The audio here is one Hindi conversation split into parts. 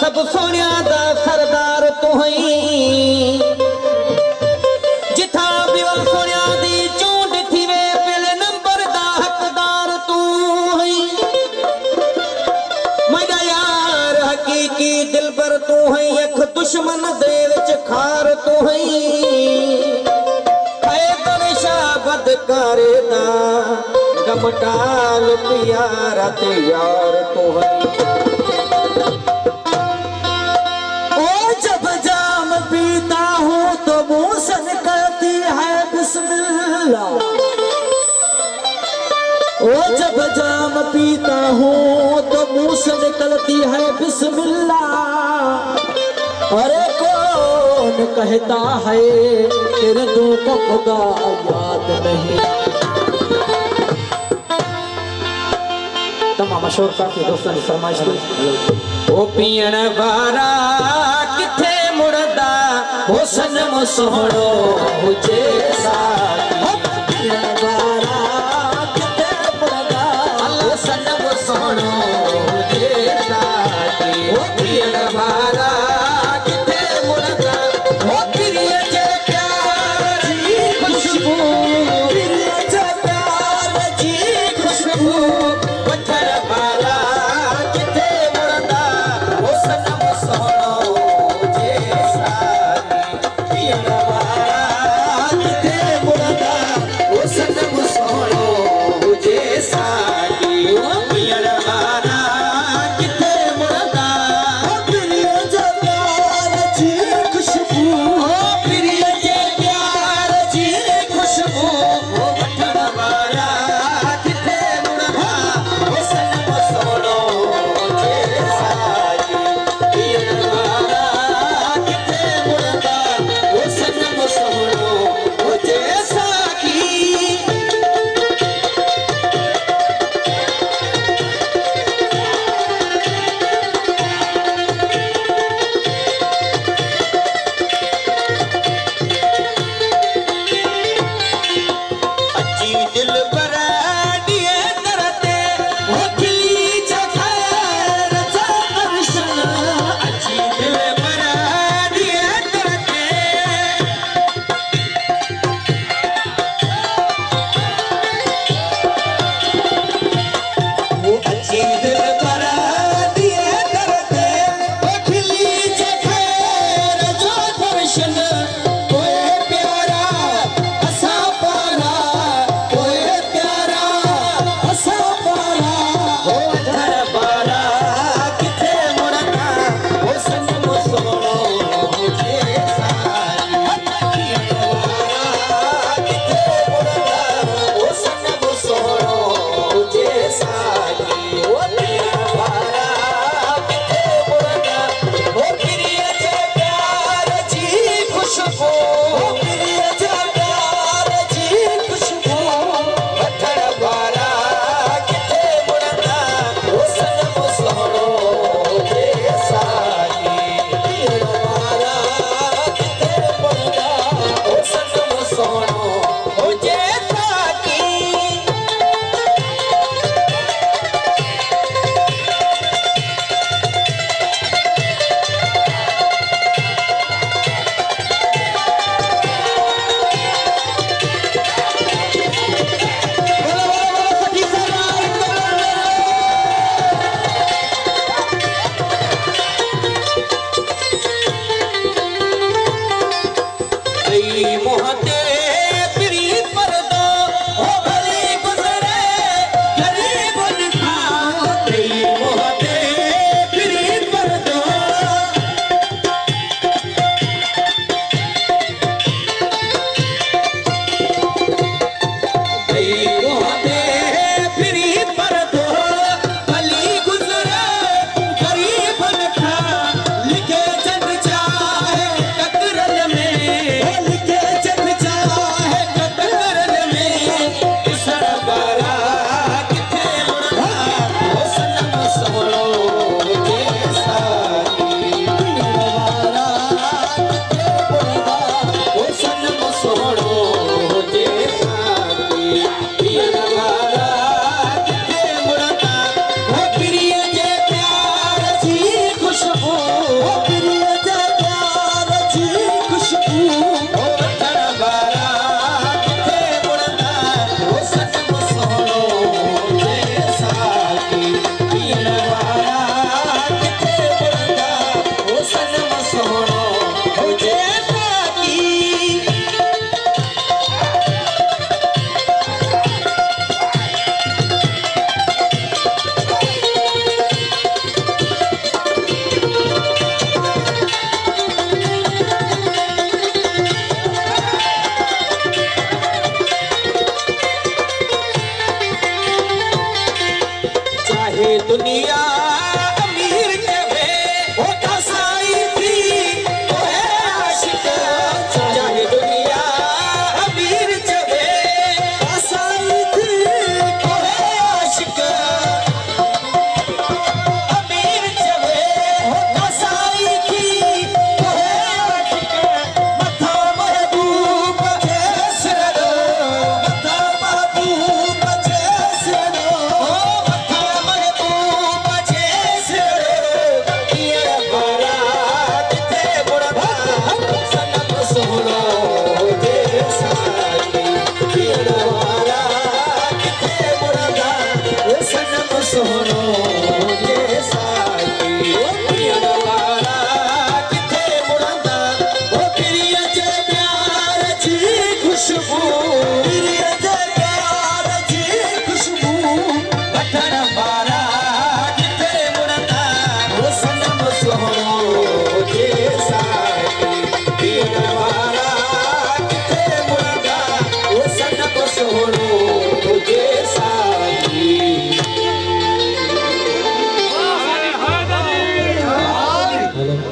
सब सोनिया दा सरदार तू हई जिथा बिवल सोनिया दी चूंड थी वे पहले नंबर दा हकदार तू हई मेरा यार हकीकी दिलबर तू हई अख दुश्मन दे विच खार तू हई है तनिशा बद करे ना गमटाल प्यारा ते यार तू हई ओ जब जाम पीता हूँ तो मुंह से निकलती है बिस्मिल्लाह अरे कौन कहता है तेरे दिल को खुदा याद नहीं। तमाम मशहूर काफी दोस्तों ने फरमाइश की ओ पीण वारा किथे मुड़दा हो सनम सोहणो हुजे साथी पीण वारा किथे मुड़दा अल्लाह सनम सोहणो हुजे साथी ओ पीण वारा किथे मुड़दा ओ प्रिय जे प्यार जी खुशबू प्रिय जे प्यार जी खुशबू वठण वाला किथे मुड़दा ओ सनम सोहणो हुजे साथी पीण वारा किथे मुड़दा ओ सनम सोहणो हुजे साथी ओ पीण वारा किथे मुड़दा ओ प्रिय जे प्यार जी खुशबू ओ प्रिय जे प्यार जी खुशबू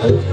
है।